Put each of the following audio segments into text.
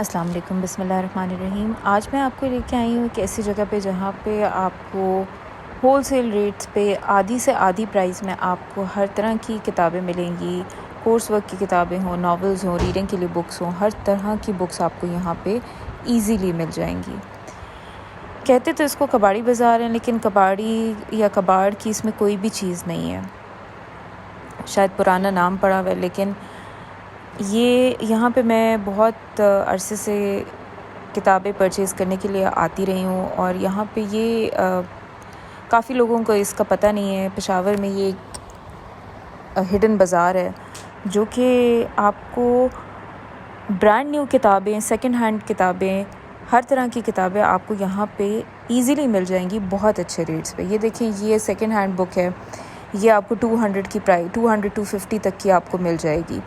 अस्सलाम वालेकुम, बिस्मिल्लाहिर्रहमानिर्रहीम। आज मैं आपको लेके आई हूँ एक ऐसी जगह पे जहाँ पे आपको होलसेल रेट्स पे आधी से आधी प्राइस में आपको हर तरह की किताबें मिलेंगी। कोर्स वर्क की किताबें हों, नॉवेल्स हों, रीडिंग के लिए बुक्स हों, हर तरह की बुक्स आपको यहाँ पे ईज़िली मिल जाएंगी। कहते तो इसको कबाड़ी बाज़ार है, लेकिन कबाड़ी या कबाड़ की इसमें कोई भी चीज़ नहीं है। शायद पुराना नाम पड़ा हुआ है, लेकिन ये यहाँ पे मैं बहुत अरसे से किताबें परचेज़ करने के लिए आती रही हूँ और यहाँ पे ये काफ़ी लोगों को इसका पता नहीं है। पेशावर में ये एक हिडन बाज़ार है जो कि आपको ब्रांड न्यू किताबें, सेकंड हैंड किताबें, हर तरह की किताबें आपको यहाँ पे इजीली मिल जाएंगी बहुत अच्छे रेट्स पे। ये देखें, ये सेकंड हैंड बुक है, ये आपको 200 की प्राइस 250 तक की आपको मिल जाएगी।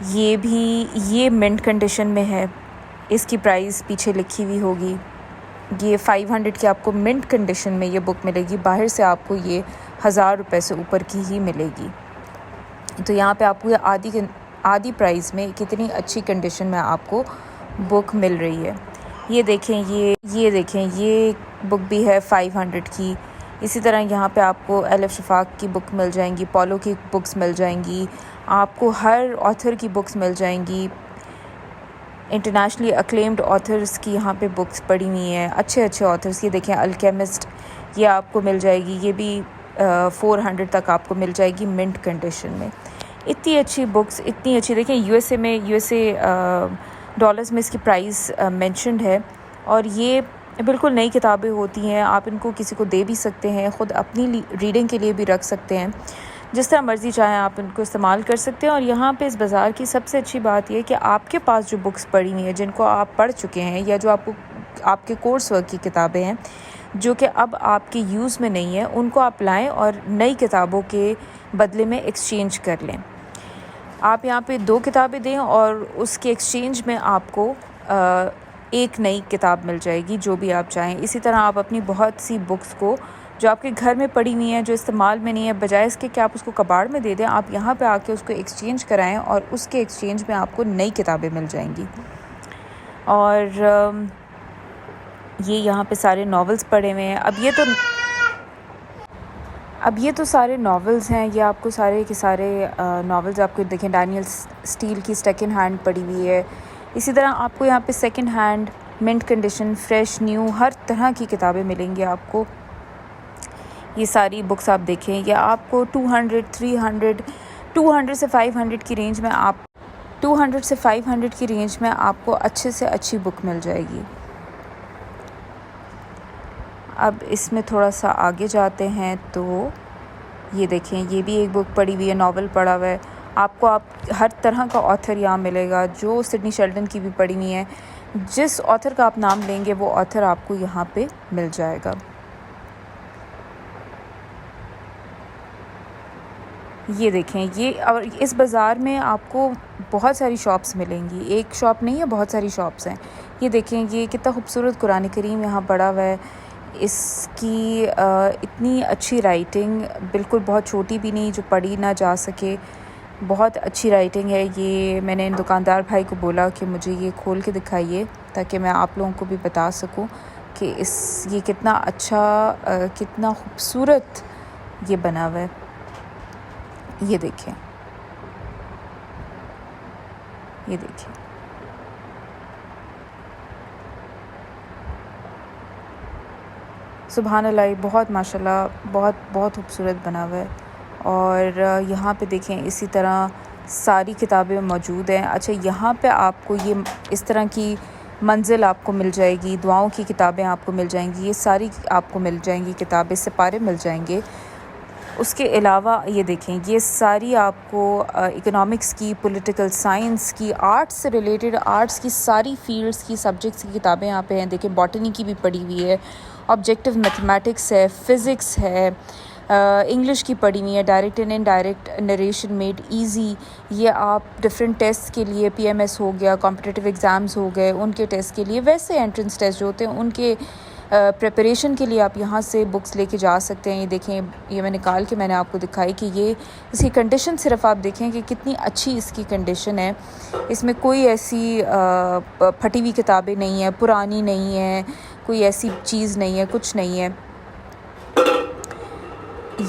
ये मिंट कंडीशन में है, इसकी प्राइस पीछे लिखी हुई होगी। ये 500 की आपको मिंट कंडीशन में ये बुक मिलेगी। बाहर से आपको ये 1000 रुपये से ऊपर की ही मिलेगी। तो यहाँ पे आपको ये आधी प्राइस में कितनी अच्छी कंडीशन में आपको बुक मिल रही है। ये देखें, ये बुक भी है 500 की। इसी तरह यहाँ पे आपको एलिफ शफाक की बुक मिल जाएंगी, पॉलो की बुक्स मिल जाएंगी, आपको हर ऑथर की बुक्स मिल जाएंगी। इंटरनेशनली अक्लेम्ड ऑथर्स की यहाँ पे बुक्स पड़ी हुई हैं, अच्छे ऑथर्स। ये देखें, अल्केमिस्ट, ये आपको मिल जाएगी। ये भी 400 तक आपको मिल जाएगी मिंट कंडीशन में। इतनी अच्छी बुक्स, इतनी अच्छी। देखें, यूएसए डॉलर्स में इसकी प्राइस मेंशन्ड है और ये बिल्कुल नई किताबें होती हैं। आप इनको किसी को दे भी सकते हैं, ख़ुद अपनी रीडिंग के लिए भी रख सकते हैं, जिस तरह मर्ज़ी चाहें आप इनको इस्तेमाल कर सकते हैं। और यहाँ पे इस बाज़ार की सबसे अच्छी बात यह है कि आपके पास जो बुक्स पड़ी हुई हैं, जिनको आप पढ़ चुके हैं, या जो आपके कोर्स वर्क की किताबें हैं जो कि अब आपके यूज़ में नहीं है, उनको आप लाएँ और नई किताबों के बदले में एक्सचेंज कर लें। आप यहाँ पे 2 किताबें दें और उसके एक्सचेंज में आपको एक नई किताब मिल जाएगी, जो भी आप चाहें। इसी तरह आप अपनी बहुत सी बुक्स को जो आपके घर में पड़ी हुई हैं, जो इस्तेमाल में नहीं है, बजाय इसके कि आप उसको कबाड़ में दे दें, आप यहाँ पे आके उसको एक्सचेंज कराएं और उसके एक्सचेंज में आपको नई किताबें मिल जाएंगी। और ये यहाँ पे सारे नॉवेल्स पड़े हुए हैं। अब ये तो सारे नॉवेल्स हैं। ये आपको सारे के सारे नॉवेल्स आपको देखें, डैनियल स्टील की सेकंड हैंड पड़ी हुई है। इसी तरह आपको यहाँ पे second hand, mint condition, fresh, new, हर तरह की किताबें मिलेंगी आपको। ये सारी बुक्स आप देखें, ये आपको 200, 300, 200 से 500 की रेंज में 200 से 500 की रेंज में आपको अच्छे से अच्छी बुक मिल जाएगी। अब इसमें थोड़ा सा आगे जाते हैं तो ये देखें, ये भी एक बुक पड़ी हुई है, नॉवेल पड़ा हुआ है। आपको हर तरह का ऑथर यहाँ मिलेगा, जो सिडनी शेल्डन की भी पड़ी हुई है। जिस ऑथर का आप नाम लेंगे वो ऑथर आपको यहाँ पे मिल जाएगा। ये देखें, ये और इस बाज़ार में आपको बहुत सारी शॉप्स मिलेंगी। एक शॉप नहीं है, बहुत सारी शॉप्स हैं। ये देखें, ये कितना खूबसूरत कुरान करीम यहाँ पड़ा हुआ है। इसकी इतनी अच्छी राइटिंग, बिल्कुल बहुत छोटी भी नहीं जो पढ़ी ना जा सके, बहुत अच्छी राइटिंग है। ये मैंने इन दुकानदार भाई को बोला कि मुझे ये खोल के दिखाइए ताकि मैं आप लोगों को भी बता सकूं कि ये कितना अच्छा, कितना खूबसूरत ये बना हुआ है। ये देखें, ये देखिए, सुभान अल्लाह, बहुत माशाल्लाह, बहुत खूबसूरत बना हुआ है। और यहाँ पे देखें, इसी तरह सारी किताबें मौजूद हैं। अच्छा, यहाँ पे आपको ये इस तरह की मंजिल आपको मिल जाएगी, दुआओं की किताबें आपको मिल जाएंगी, ये सारी आपको मिल जाएंगी किताबें, सिपारे मिल जाएंगे। उसके अलावा ये देखें, ये सारी आपको इकोनॉमिक्स की, पॉलिटिकल साइंस की, आर्ट्स से रिलेटेड, आर्ट्स की सारी फील्ड्स की, सब्जेक्ट्स की किताबें यहाँ पे हैं। देखें, बॉटनी की भी पड़ी हुई है, ऑब्जेक्टिव मैथमेटिक्स है, फ़िज़िक्स है, इंग्लिश की पड़ी हुई है, direct and indirect narration made easy. ये आप डिफरेंट टेस्ट के लिए, पीएमएस हो गया, कॉम्पिटिटिव एग्ज़ाम्स हो गए, उनके टेस्ट के लिए, वैसे एंट्रेंस टेस्ट जो होते हैं उनके प्रिपरेशन के लिए आप यहाँ से बुक्स लेके जा सकते हैं। ये देखें, ये मैं निकाल के मैंने आपको दिखाई कि ये इसकी कंडीशन सिर्फ आप देखें कि कितनी अच्छी इसकी कंडीशन है। इसमें कोई ऐसी फटी हुई किताबें नहीं है, पुरानी नहीं है, कोई ऐसी चीज़ नहीं है, कुछ नहीं है।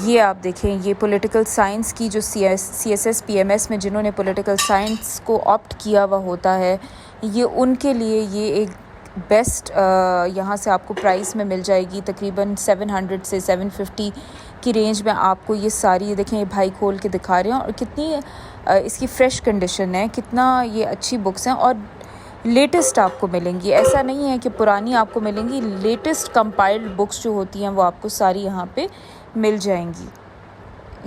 ये आप देखें, ये पॉलिटिकल साइंस की जो CSS PMS में जिन्होंने पॉलिटिकल साइंस को ऑप्ट किया हुआ होता है, ये उनके लिए ये एक बेस्ट यहाँ से आपको प्राइस में मिल जाएगी। तकरीबन 700 से 750 की रेंज में आपको ये सारी, ये देखें, ये भाई खोल के दिखा रहे हैं और कितनी इसकी फ़्रेश कंडीशन है, कितना ये अच्छी बुक्स हैं और लेटेस्ट आपको मिलेंगी। ऐसा नहीं है कि पुरानी आपको मिलेंगी, लेटेस्ट कंपाइल्ड बुक्स जो होती हैं वो आपको सारी यहाँ पे मिल जाएंगी।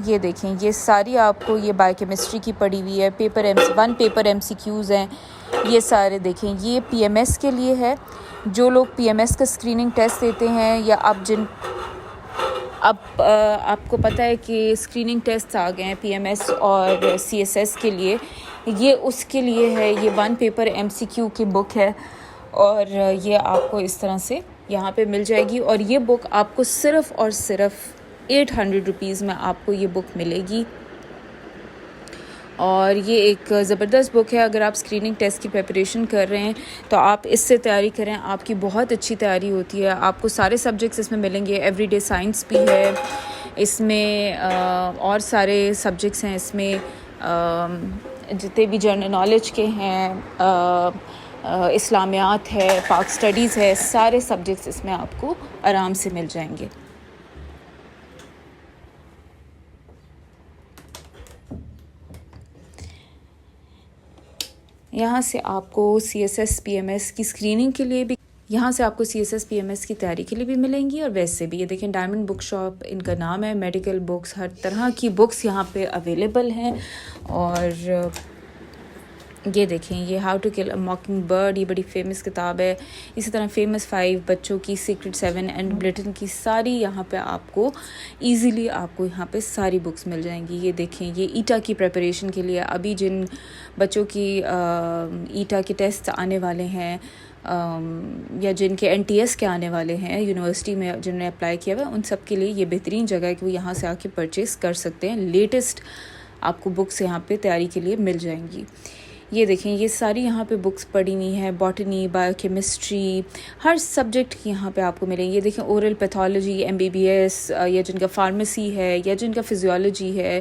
ये देखें, ये सारी आपको ये बायोकेमिस्ट्री की पड़ी हुई है, वन पेपर MCQs हैं ये सारे। देखें, ये PMS के लिए है, जो लोग PMS का स्क्रीनिंग टेस्ट देते हैं या आपको पता है कि स्क्रीनिंग टेस्ट आ गए हैं PMS और CSS के लिए, ये उसके लिए है। ये वन पेपर MCQ की बुक है और ये आपको इस तरह से यहाँ पे मिल जाएगी और ये बुक आपको सिर्फ़ और सिर्फ 800 रुपीज़ में आपको ये बुक मिलेगी। और ये एक ज़बरदस्त बुक है। अगर आप स्क्रीनिंग टेस्ट की प्रिपरेशन कर रहे हैं तो आप इससे तैयारी करें, आपकी बहुत अच्छी तैयारी होती है। आपको सारे सब्जेक्ट्स इसमें मिलेंगे, एवरीडे साइंस भी है इसमें, और सारे सब्जेक्ट्स हैं इसमें, जितने भी जनरल नॉलेज के हैं, इस्लामियात है, पाक स्टडीज़ है, सारे सब्जेक्ट्स इसमें आपको आराम से मिल जाएंगे। यहाँ से आपको CSS PMS की स्क्रीनिंग के लिए भी, यहाँ से आपको CSS PMS की तैयारी के लिए भी मिलेंगी और वैसे भी। ये देखें, डायमंड बुक शॉप इनका नाम है, मेडिकल बुक्स, हर तरह की बुक्स यहाँ पे अवेलेबल हैं। और ये देखें, ये how to kill a mockingbird बर्ड, ये बड़ी फेमस किताब है। इसी तरह फेमस 5 बच्चों की, सीक्रेट 7 एंड ब्लिटन की, सारी यहाँ पे आपको ईज़िली आपको यहाँ पे सारी बुक्स मिल जाएंगी। ये देखें, ये ईटा की प्रिपरेशन के लिए, अभी जिन बच्चों की ईटा के टेस्ट आने वाले हैं या जिनके NTS के आने वाले हैं यूनिवर्सिटी में, जिन्होंने अप्लाई किया हुआ है, उन सब के लिए ये बेहतरीन जगह है कि वो यहाँ से आके परचेज़ कर सकते हैं। लेटेस्ट आपको बुक्स यहाँ पे तैयारी के लिए मिल जाएंगी। ये देखें, ये सारी यहाँ पे बुक्स पड़ी हुई हैं, बॉटनी, बायोकेमिस्ट्री, हर सब्जेक्ट की यहाँ पे आपको मिलेंगी। ये देखें, ओरल पैथोलॉजी, MBBS, या जिनका फार्मेसी है या जिनका फिजियोलॉजी है,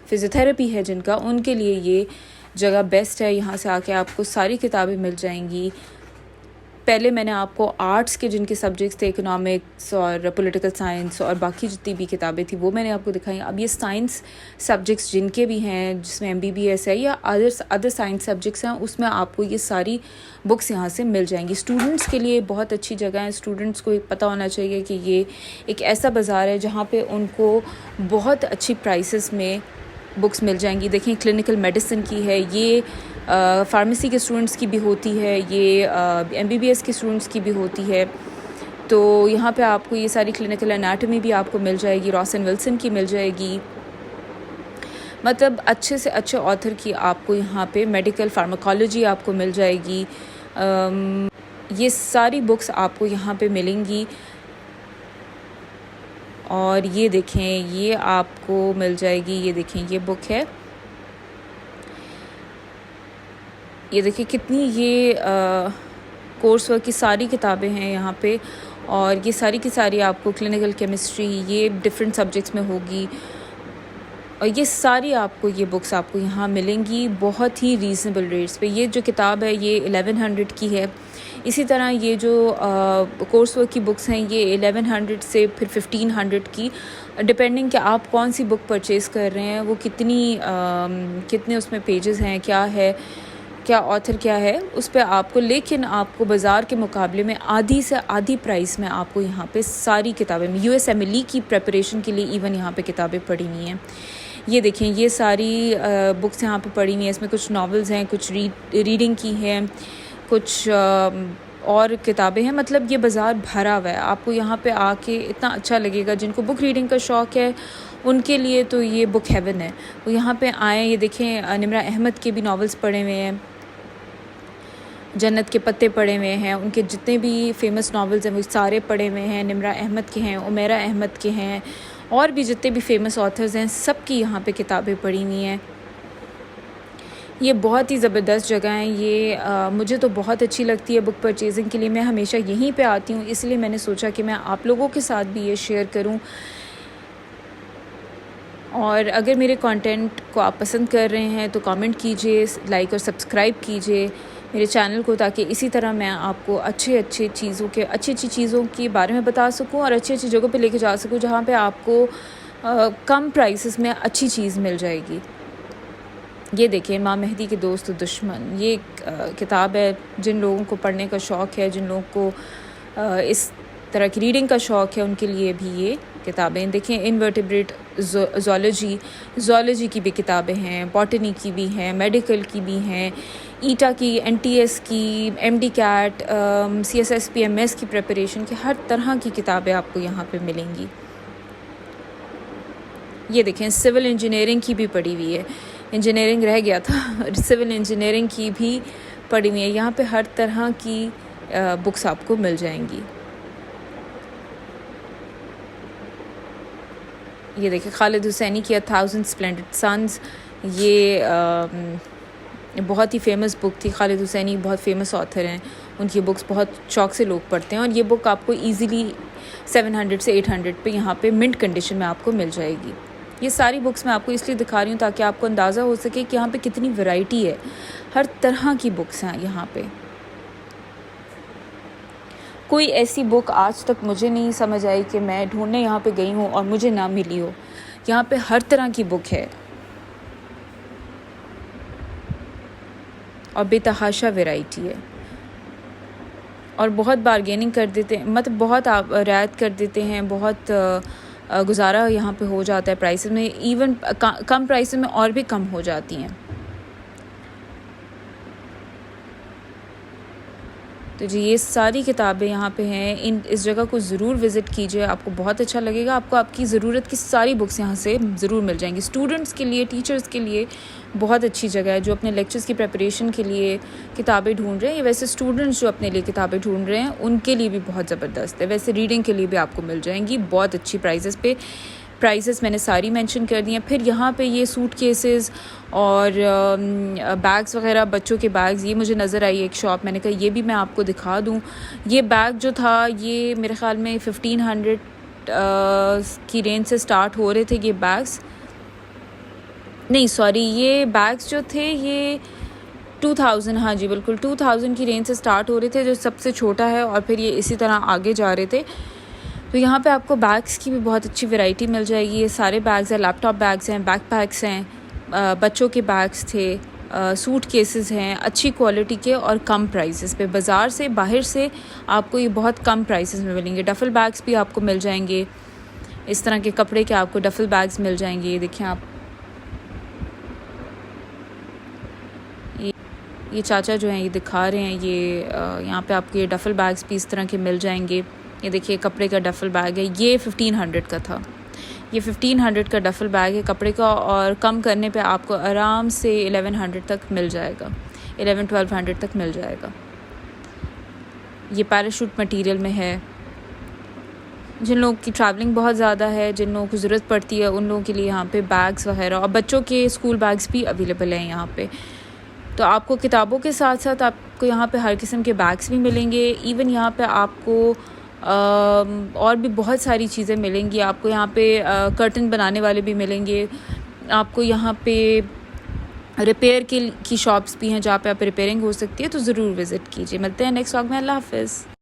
फिज़ियोथेरेपी है जिनका, उनके लिए ये जगह बेस्ट है। यहाँ से आके आपको सारी किताबें मिल जाएंगी। पहले मैंने आपको आर्ट्स के जिनके सब्जेक्ट्स थे, इकोनॉमिक्स और पॉलिटिकल साइंस और बाकी जितनी भी किताबें थी वो मैंने आपको दिखाई। अब ये साइंस सब्जेक्ट्स जिनके भी हैं, जिसमें MBBS है या अदर साइंस सब्जेक्ट्स हैं, उसमें आपको ये सारी बुक्स यहाँ से मिल जाएंगी। स्टूडेंट्स के लिए बहुत अच्छी जगह है। स्टूडेंट्स को पता होना चाहिए कि ये एक ऐसा बाज़ार है जहाँ पर उनको बहुत अच्छी प्राइसेस में बुक्स मिल जाएंगी। देखें, क्लिनिकल मेडिसिन की है, ये फार्मेसी के स्टूडेंट्स की भी होती है, ये MBBS के स्टूडेंट्स की भी होती है। तो यहाँ पे आपको ये सारी क्लिनिकल एनाटॉमी भी आपको मिल जाएगी, रॉस एंड विल्सन की मिल जाएगी। मतलब अच्छे से अच्छे ऑथर की आपको यहाँ पे, मेडिकल फार्माकोलॉजी आपको मिल जाएगी। ये सारी बुक्स आपको यहाँ पे मिलेंगी। और ये देखें, ये आपको मिल जाएगी। ये देखें, ये बुक है, ये देखिए कितनी ये कोर्स वर्क की सारी किताबें हैं यहाँ पे। और ये सारी की सारी आपको क्लिनिकल केमिस्ट्री, ये डिफरेंट सब्जेक्ट्स में होगी। और ये सारी आपको ये बुक्स आपको यहाँ मिलेंगी बहुत ही रीज़नेबल रेट्स पे। ये जो किताब है ये 1100 की है। इसी तरह ये जो कोर्स वर्क की बुक्स हैं ये 1100 से फिर 1500 की, डिपेंडिंग कि आप कौन सी बुक परचेज़ कर रहे हैं, वो कितने उसमें पेजेस हैं, क्या है, क्या ऑथर क्या है, उस पर आपको, लेकिन आपको बाज़ार के मुकाबले में आधी से आधी प्राइस में आपको यहाँ पे सारी किताबें, USMLE की प्रिपरेशन के लिए इवन यहाँ पे किताबें पड़ी हुई हैं। ये देखें, ये सारी बुक्स यहाँ पे पड़ी हुई हैं। इसमें कुछ नॉवेल्स हैं, कुछ रीडिंग की हैं, कुछ और किताबें हैं। मतलब ये बाज़ार भरा हुआ है। आपको यहाँ पे आके इतना अच्छा लगेगा। जिनको बुक रीडिंग का शौक़ है उनके लिए तो ये बुक हेवन है, वो यहाँ पे आएँ। ये देखें, निम्रा अहमद के भी नॉवेल्स पढ़े हुए हैं, जन्नत के पत्ते पढ़े हुए हैं, उनके जितने भी फेमस नावल्स हैं वो सारे पढ़े हुए हैं। निम्रा अहमद के हैं, उमेरा अहमद के हैं, और भी जितने भी फेमस ऑथर्स हैं सबकी यहाँ पे किताबें पढ़ी हुई हैं। ये बहुत ही ज़बरदस्त जगह है। ये मुझे तो बहुत अच्छी लगती है बुक परचेजिंग के लिए। मैं हमेशा यहीं पे आती हूँ, इसलिए मैंने सोचा कि मैं आप लोगों के साथ भी ये शेयर करूँ। और अगर मेरे कंटेंट को आप पसंद कर रहे हैं तो कमेंट कीजिए, लाइक और सब्सक्राइब कीजिए मेरे चैनल को, ताकि इसी तरह मैं आपको अच्छी अच्छी चीज़ों के बारे में बता सकूं और अच्छी जगहों पे लेके जा सकूं, जहाँ पे आपको कम प्राइसेस में अच्छी चीज़ मिल जाएगी। ये देखिए, इमाम मेहदी के दोस्त दुश्मन, ये किताब है। जिन लोगों को पढ़ने का शौक़ है, जिन लोगों को इस तरह की रीडिंग का शौक़ है, उनके लिए भी ये किताबें। देखें, इनवर्टिब्रेट ज़ूलॉजी की भी किताबें हैं, बॉटनी की भी हैं, मेडिकल की भी हैं, ईटा की, NTS की, MD कैट, CSSP MS की प्रिपरेशन की, हर तरह की किताबें आपको यहाँ पे मिलेंगी। ये देखें, सिविल इंजीनियरिंग की भी पढ़ी हुई है, इंजीनियरिंग रह गया था, सिविल इंजीनियरिंग की भी पढ़ी हुई है। यहाँ पे हर तरह की बुक्स आपको मिल जाएंगी। ये देखिए, खालिद हुसैनी की 1000 स्प्लेंडेड सन्स, ये बहुत ही फेमस बुक थी। खालिद हुसैनी बहुत फेमस ऑथर हैं, उनकी बुक्स बहुत शौक़ से लोग पढ़ते हैं, और ये बुक आपको इजीली 700 से 800 पे यहाँ पे मिंट कंडीशन में आपको मिल जाएगी। ये सारी बुक्स मैं आपको इसलिए दिखा रही हूँ ताकि आपको अंदाज़ा हो सके कि यहाँ पे कितनी वैरायटी है, हर तरह की बुक्स हैं यहाँ पे। कोई ऐसी बुक आज तक मुझे नहीं समझ आई कि मैं ढूंढने यहाँ पे गई हूँ और मुझे ना मिली हो। यहाँ पे हर तरह की बुक है और बेतहाशा वैरायटी है, और बहुत बारगेनिंग कर देते हैं, मतलब बहुत रियायत कर देते हैं, बहुत गुजारा यहाँ पे हो जाता है प्राइसेस में। इवन कम प्राइसेस में और भी कम हो जाती हैं। तो जी, ये सारी किताबें यहाँ पे हैं। इस जगह को ज़रूर विज़िट कीजिए, आपको बहुत अच्छा लगेगा। आपको आपकी ज़रूरत की सारी बुक्स यहाँ से ज़रूर मिल जाएंगी। स्टूडेंट्स के लिए, टीचर्स के लिए बहुत अच्छी जगह है, जो अपने लेक्चर्स की प्रिपरेशन के लिए किताबें ढूंढ रहे हैं, या वैसे स्टूडेंट्स जो अपने लिए किताबें ढूंढ रहे हैं उनके लिए भी बहुत ज़बरदस्त है। वैसे रीडिंग के लिए भी आपको मिल जाएंगी बहुत अच्छी प्राइसेस मैंने सारी मेंशन कर दी हैं। फिर यहाँ पे ये सूट केसेस और बैग्स वगैरह, बच्चों के बैग्स, ये मुझे नज़र आई एक शॉप, मैंने कहा ये भी मैं आपको दिखा दूँ। ये बैग जो था, ये मेरे ख़्याल में 1500 की रेंज से स्टार्ट हो रहे थे ये बैग्स। नहीं सॉरी, ये बैग्स जो थे ये 2000, हाँ जी बिल्कुल 2000 की रेंज से स्टार्ट हो रहे थे, जो सबसे छोटा है, और फिर ये इसी तरह आगे जा रहे थे। तो यहाँ पे आपको बैग्स की भी बहुत अच्छी वैरायटी मिल जाएगी। ये सारे बैग्स हैं, लैपटॉप बैग्स हैं, बैकपैक्स हैं, बच्चों के बैग्स थे, सूट केसेस हैं, अच्छी क्वालिटी के और कम प्राइसेस पे। बाज़ार से, बाहर से आपको ये बहुत कम प्राइसेस में मिलेंगे। डफल बैग्स भी आपको मिल जाएंगे, इस तरह के कपड़े के आपको डफल बैग्स मिल जाएंगे। ये देखिए आप, ये चाचा जो हैं ये दिखा रहे हैं, ये यहाँ पे आपको ये डफल बैग्स भी इस तरह के मिल जाएंगे। ये देखिए, कपड़े का डफल बैग है, ये 1500 का था। ये 1500 का डफल बैग है कपड़े का, और कम करने पे आपको आराम से 1100 तक मिल जाएगा, 1100-1200 तक मिल जाएगा। ये पैराशूट मटेरियल में है। जिन लोगों की ट्रैवलिंग बहुत ज़्यादा है, जिन लोगों को ज़रूरत पड़ती है, उन लोगों के लिए यहाँ पे बैग्स वगैरह, और बच्चों के स्कूल बैग्स भी अवेलेबल हैं यहाँ पे। तो आपको किताबों के साथ साथ आपको यहाँ पे हर किस्म के बैग्स भी मिलेंगे। इवन यहाँ पे आपको और भी बहुत सारी चीज़ें मिलेंगी। आपको यहाँ पे कर्टन बनाने वाले भी मिलेंगे। आपको यहाँ पे रिपेयर की शॉप्स भी हैं जहाँ पे आप रिपेयरिंग हो सकती है। तो ज़रूर विज़िट कीजिए। मिलते हैं नेक्स्ट व्लॉग में। अल्लाह हाफ़िज़।